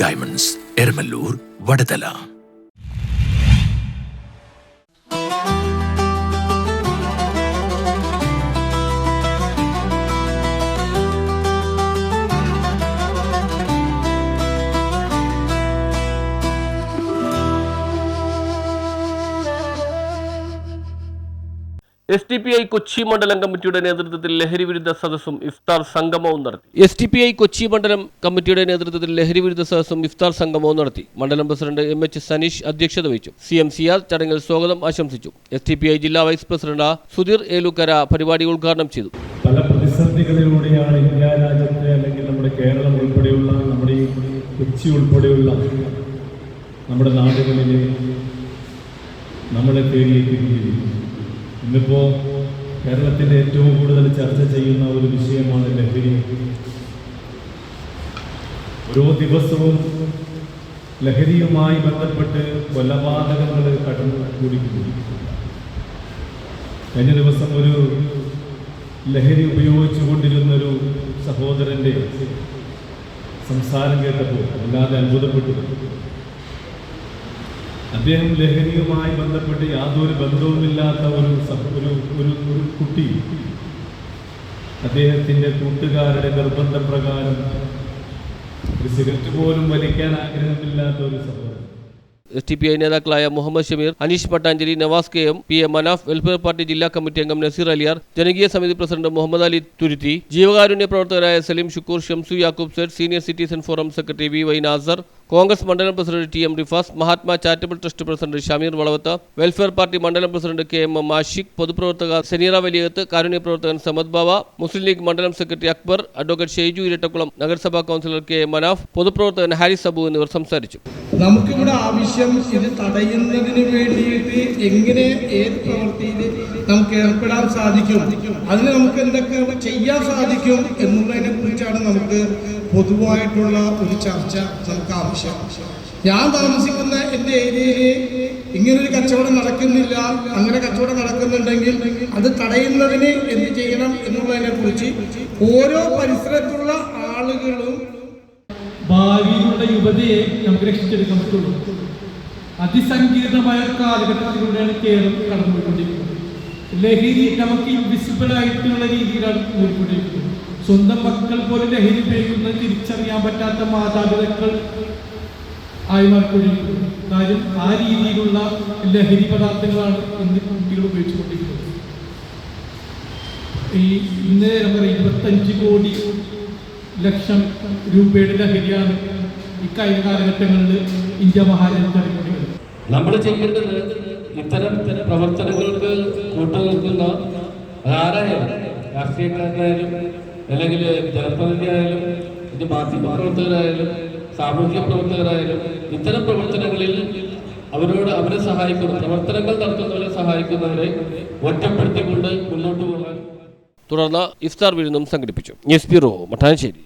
Diamonds, Eramallur, Vadathala. SDPI Kochi മണ്ഡലം കമ്മിറ്റിയുടെ നേതൃത്വത്തിൽ ലഹരിവിരുദ്ധ സദസ്സും ഇഫ്താർ സംഗമവും നടത്തി. SDPI കൊച്ചി മണ്ഡലം കമ്മിറ്റിയുടെ നേതൃത്വത്തിൽ ലഹരിവിരുദ്ധ സദസ്സും ഇഫ്താർ സംഗമവും നടത്തി. മണ്ഡലം പ്രസിഡന്റ് MH സനീഷ് അധ്യക്ഷത വഹിച്ചു. CMCR ചടങ്ങിൽ സ്വാഗതം ആശംസിച്ചു. SDPI ജില്ലാ വൈസ് പ്രസിഡന്റ് സുധീർ ഏലുക്കര പരിപാടി ഉദ്ഘാടനം ചെയ്തു. പല പ്രതിസന്ധികളിലൂടെയാണ് ഇന്ത്യ രാജ്യത്തെ അല്ലെങ്കിൽ നമ്മുടെ കേരളം ഉൾപ്പെടെയുള്ള നമ്മുടെ ഈ കൊച്ചി ഉൾപ്പെടെയുള്ള നമ്മുടെ നാടുകളിൽ നമ്മളെ തേടിയെത്തിയിരിക്കുന്നത്. ഇന്നിപ്പോൾ കേരളത്തിൻ്റെ ഏറ്റവും കൂടുതൽ ചർച്ച ചെയ്യുന്ന ഒരു വിഷയമാണ് ലഹരി. ഓരോ ദിവസവും ലഹരിയുമായി ബന്ധപ്പെട്ട് കൊലപാതകങ്ങൾ കടന്നുകൂടിക്കുന്നു. കഴിഞ്ഞ ദിവസം ഒരു ലഹരി ഉപയോഗിച്ചുകൊണ്ടിരുന്നൊരു സഹോദരൻ്റെ സംസാരം കേട്ടപ്പോൾ വല്ലാതെ അത്ഭുതപ്പെട്ടു. അദ്ദേഹം ലഹരിയുമായി ബന്ധപ്പെട്ട് യാതൊരു ബന്ധവുമില്ലാത്ത ഒരു കുട്ടി അദ്ദേഹത്തിൻ്റെ കൂട്ടുകാരുടെ നിർബന്ധപ്രകാരം ഒരു സിഗരറ്റ് പോലും വലിക്കാൻ ആഗ്രഹമില്ലാത്ത ഒരു സഹോദരൻ. SDPI നേതാക്കളായ Muhammad Shameer, Aneesh Pattancheri, Navas KM, PM Manaf, Welfare Party ജില്ലാ കമ്മിറ്റി അംഗം നസീർ അലിയാർ, ജനകീയ സമിതി പ്രസിഡന്റ് മുഹമ്മദ് അലി തുരുത്തി, ജീവകാരുണ്യ പ്രവർത്തകരായ Saleem Shukkur, Shamsu Yakub Z, senior citizen forum secretary VY Nasar, Congress മണ്ഡലം president TM Rifas, Mahatma charitable trust president Shameer Valavath, Welfare Party മണ്ഡലം പ്രസിഡന്റ് KM ആഷിഖ്, പൊതുപ്രവർത്തക സെനീറ വലിയകത്ത്, കാരുണ്യ പ്രവർത്തകൻ സമദ് ബാവ, മുസ്ലിം ലീഗ് മണ്ഡലം സെക്രട്ടറി അക്ബർ, അഡ്വക്കേറ്റ് ഷെയ്ജു ഇരട്ടക്കുളം, നഗരസഭാ കൗൺസിലർ KM മനാഫ്, പൊതുപ്രവർത്തകൻ ഹാരിസ് അബു എന്നിവർ സംസാരിച്ചു. നമുക്കിവിടെ ആവശ്യം ഇത് തടയുന്നതിന് വേണ്ടിയിട്ട് എങ്ങനെ ഏത് പ്രവൃത്തിയിൽ നമുക്ക് ഏർപ്പെടാൻ സാധിക്കും, അതിന് നമുക്ക് എന്തൊക്കെ ചെയ്യാൻ സാധിക്കും എന്നുള്ളതിനെ കുറിച്ചാണ് നമുക്ക് പൊതുവായിട്ടുള്ള ഒരു ചർച്ച നമുക്ക് ആവശ്യം. ഞാൻ താമസിക്കുന്ന എൻ്റെ ഏരിയയിൽ ഇങ്ങനൊരു കച്ചവടം നടക്കുന്നില്ല, അങ്ങനെ കച്ചവടം നടക്കുന്നുണ്ടെങ്കിൽ അത് തടയുന്നതിന് എന്ത് ചെയ്യണം എന്നുള്ളതിനെ കുറിച്ച് ഓരോ പരിസരത്തുള്ള ആളുകളും ഭാവിയിലുള്ള യുവതയെ നമുക്ക് രക്ഷിച്ചെടുക്കാൻ പറ്റുള്ളൂ. അതിസങ്കീർണമായ കാലഘട്ടത്തിലൂടെയാണ് കേരളം കടന്നുപോയിക്കൊണ്ടിരിക്കുന്നത്. ലഹരി നമുക്ക് ഇൻവിസിബിൾ ആയിട്ടുള്ള രീതിയിലാണ് പോയിക്കൊണ്ടിരിക്കുന്നത്. സ്വന്തം മക്കൾ പോലും ലഹരി ഉപയോഗിക്കുന്നത് തിരിച്ചറിയാൻ പറ്റാത്ത മാതാപിതാക്കൾ ആയി മാറിക്കൊണ്ടിരിക്കുന്നത്. കാര്യം ആ രീതിയിലുള്ള ലഹരി പദാർത്ഥങ്ങളാണ് ഇന്ന് കുട്ടികൾ ഉപയോഗിച്ചുകൊണ്ടിരിക്കുന്നത്. ഇന്ന് നമ്മുടെ 25 കോടി ലക്ഷം രൂപയുടെ ലഹരിയാണ് ഈ കഴിഞ്ഞ കാലഘട്ടങ്ങളിൽ ഇന്ത്യ മഹാരാജ്യത്ത് നടക്കുന്നത്. നമ്മൾ ചെയ്യേണ്ടത് ഇത്തരം പ്രവർത്തനങ്ങൾക്ക് കൂട്ടുനിൽക്കുന്ന ആരായാലും, രാഷ്ട്രീയക്കാരനായാലും അല്ലെങ്കിൽ ജനപ്രതിനിധിയായാലും, മാധ്യമ പ്രവർത്തകരായാലും, സാമൂഹ്യ പ്രവർത്തകരായാലും, ഇത്തരം പ്രവർത്തനങ്ങളിൽ അവരെ സഹായിക്കുന്ന പ്രവർത്തനങ്ങൾ നടത്തുന്നവരെ സഹായിക്കുന്നവരെ ഒറ്റപ്പെടുത്തിക്കൊണ്ട് മുന്നോട്ട് പോകാൻ. തുടർന്ന് ഇഫ്താർ വിരുന്നും സംഘടിപ്പിച്ചു. News bureau, Mattancherry.